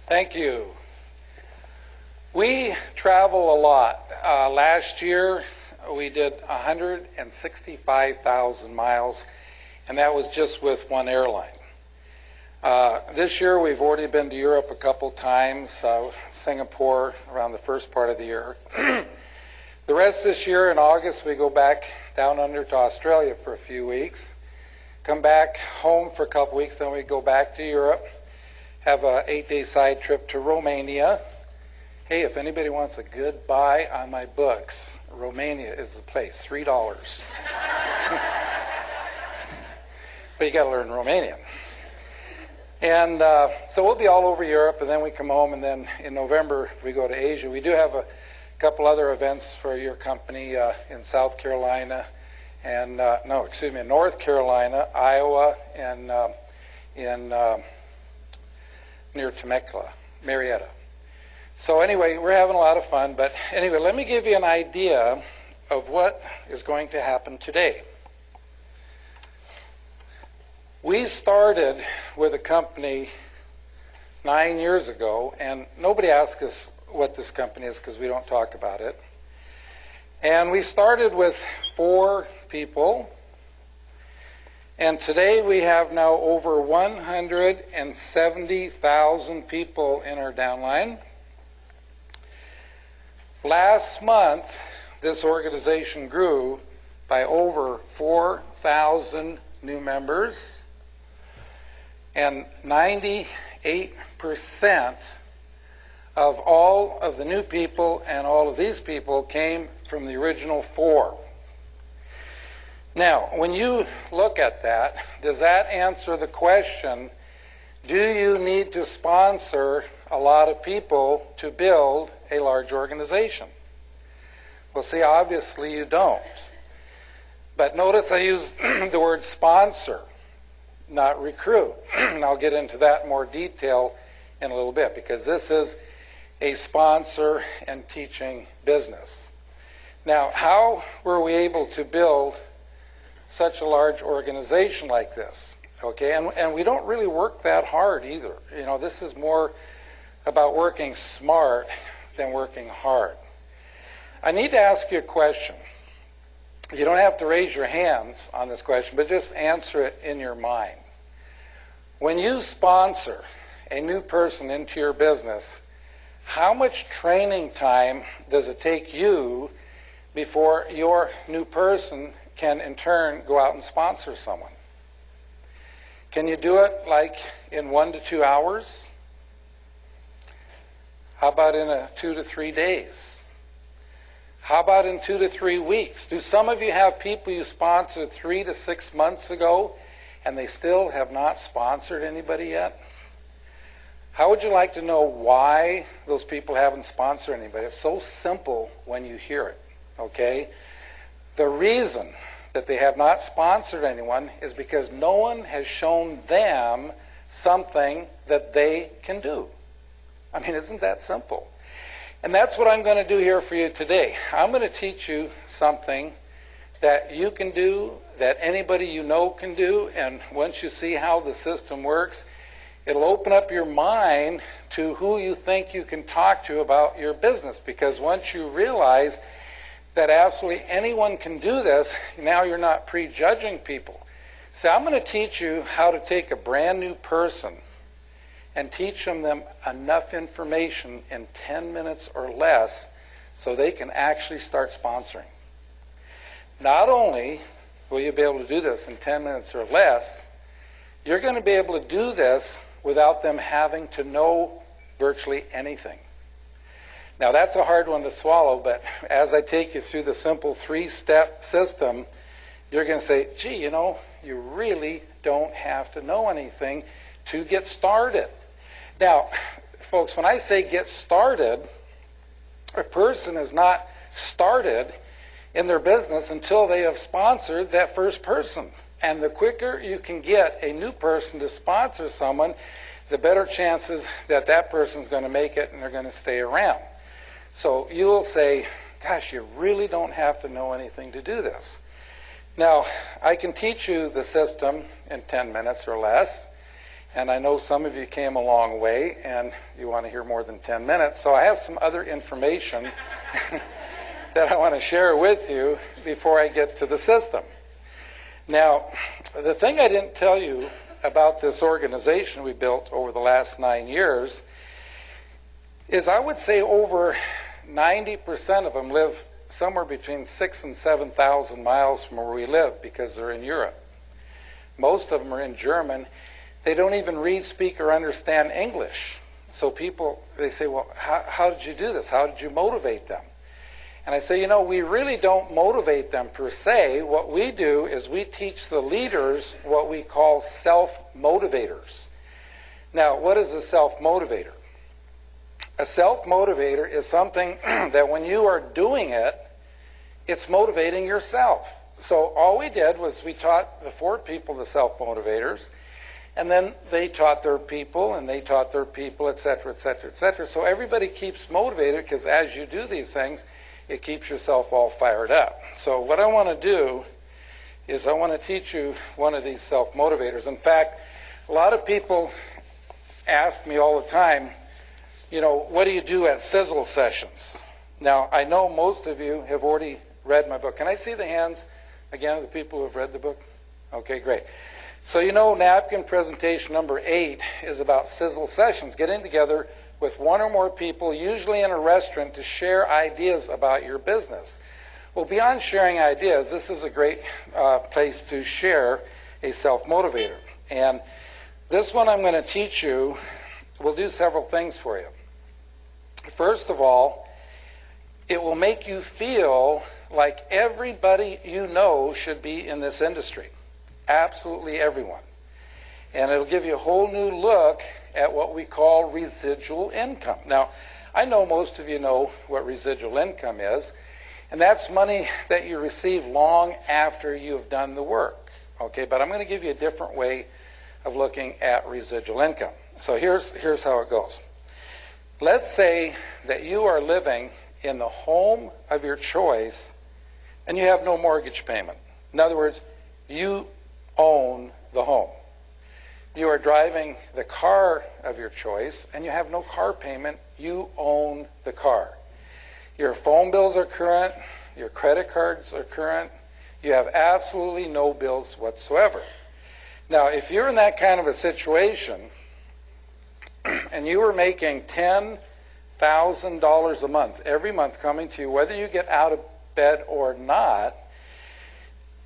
Thank you. We travel a lot. Last year we did 165,000 miles, and that was just with one airline. This year we've already been to Europe a couple times, Singapore around the first part of the year. The rest this year in August we go back down under to Australia for a few weeks, come back home for a couple weeks, then we go back to Europe, have a 8-day side trip to Romania. Hey, if anybody wants a good buy on my books, Romania is the place, $3. But you got to learn Romanian. And so we'll be all over Europe, and then we come home, and then in November we go to Asia. We do have a couple other events for your company in South Carolina, and in North Carolina, Iowa, and near Temecula, Marietta. So anyway, we're having a lot of fun, but anyway, let me give you an idea of what is going to happen today. We started with a company 9 years ago, and nobody asked us what this company is because we don't talk about it. And we started with 4 people, and today we have now over 170,000 people in our downline. Last month, this organization grew by over 4,000 new members, and 98% of all of the new people and all of these people came from the original 4. Now, when you look at that, does that answer the question, do you need to sponsor a lot of people to build a large organization? Well, see, obviously you don't. But notice I use the word sponsor, not recruit. And I'll get into that in more detail in a little bit, because this is a sponsor and teaching business. Now, how were we able to build such a large organization like this? Okay, and we don't really work that hard either. You know, this is more about working smart than working hard. I need to ask you a question. You don't have to raise your hands on this question, but just answer it in your mind. When you sponsor a new person into your business, how much training time does it take you before your new person can in turn go out and sponsor someone? Can you do it like in 1 to 2 hours? How about in 2 to 3 days? How about in 2 to 3 weeks? Do some of you have people you sponsored 3 to 6 months ago and they still have not sponsored anybody yet? How would you like to know why those people haven't sponsored anybody? It's so simple when you hear it, okay? The reason that they have not sponsored anyone is because no one has shown them something that they can do. I mean, isn't that simple? And that's what I'm going to do here for you today. I'm going to teach you something that you can do, that anybody you know can do, and once you see how the system works, it'll open up your mind to who you think you can talk to about your business, because once you realize that absolutely anyone can do this, now you're not prejudging people. So I'm going to teach you how to take a brand new person and teach them enough information in 10 minutes or less so they can actually start sponsoring. Not only will you be able to do this in 10 minutes or less, you're going to be able to do this without them having to know virtually anything. Now that's a hard one to swallow, but as I take you through the simple 3-step system, you're going to say, gee, you know, you really don't have to know anything to get started. Now, folks, when I say get started, a person is not started in their business until they have sponsored that first person. And the quicker you can get a new person to sponsor someone, the better chances that that person's going to make it and they're going to stay around. So you'll say, gosh, you really don't have to know anything to do this. Now, I can teach you the system in 10 minutes or less, And I know some of you came a long way and you want to hear more than 10 minutes. So I have some other information that I want to share with you before I get to the system. Now, the thing I didn't tell you about this organization we built over the last 9 years is I would say over 90% of them live somewhere between 6,000 and 7,000 miles from where we live because they're in Europe. Most of them are in German. They don't even read, speak, or understand English. So people, they say, well, how did you do this? How did you motivate them? And I say, we really don't motivate them per se. What we do is we teach the leaders what we call self-motivators. Now, what is a self-motivator? A self-motivator is something that when you are doing it, it's motivating yourself. So all we did was we taught the 4 people the self-motivators, and then they taught their people, and they taught their people, et cetera, et cetera, et cetera. So everybody keeps motivated because as you do these things, it keeps yourself all fired up. So what I want to do is I want to teach you one of these self-motivators. In fact, a lot of people ask me all the time, what do you do at sizzle sessions? Now, I know most of you have already read my book. Can I see the hands again of the people who have read the book? Okay, great. So napkin presentation number 8 is about sizzle sessions, getting together with 1 or more people, usually in a restaurant, to share ideas about your business. Well, beyond sharing ideas, this is a great place to share a self-motivator. And this one I'm going to teach you will do several things for you. First of all, it will make you feel like everybody you know should be in this industry. Absolutely everyone. And it'll give you a whole new look at what we call residual income. Now, I know most of you know what residual income is, and that's money that you receive long after you've done the work. Okay, but I'm going to give you a different way of looking at residual income. So here's how it goes. Let's say that you are living in the home of your choice and you have no mortgage payment. In other words, you own the home. You are driving the car of your choice and you have no car payment. You own the car. Your phone bills are current. Your credit cards are current. You have absolutely no bills whatsoever. Now, if you're in that kind of a situation and you were making $10,000 a month, every month coming to you, whether you get out of bed or not,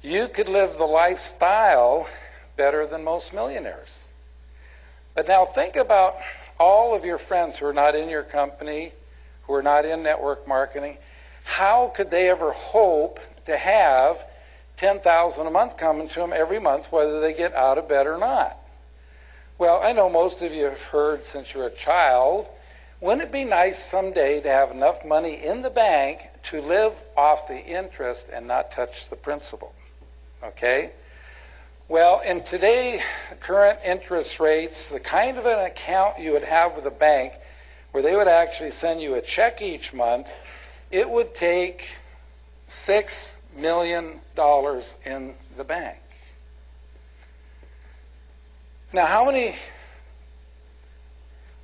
you could live the lifestyle better than most millionaires. But now think about all of your friends who are not in your company, who are not in network marketing. How could they ever hope to have $10,000 a month coming to them every month, whether they get out of bed or not? Well, I know most of you have heard since you're a child, wouldn't it be nice someday to have enough money in the bank to live off the interest and not touch the principal? Okay? Well, in today's current interest rates, the kind of an account you would have with a bank where they would actually send you a check each month, it would take $6 million in the bank. Now, how many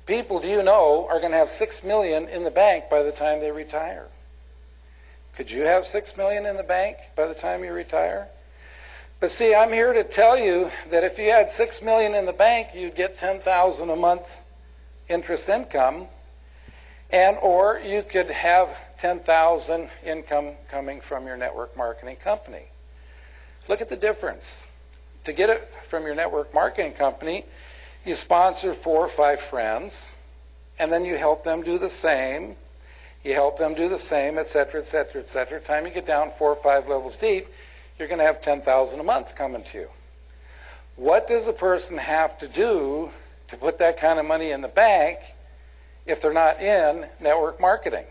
people do you know are going to have $6 million in the bank by the time they retire? Could you have $6 million in the bank by the time you retire? But see, I'm here to tell you that if you had $6 million in the bank, you'd get $10,000 a month interest income, and or you could have $10,000 income coming from your network marketing company. Look at the difference. To get it from your network marketing company, you sponsor 4 or 5 friends, and then you help them do the same. You help them do the same, et cetera, et cetera, et cetera. By the time you get down 4 or 5 levels deep, you're going to have $10,000 a month coming to you. What does a person have to do to put that kind of money in the bank if they're not in network marketing?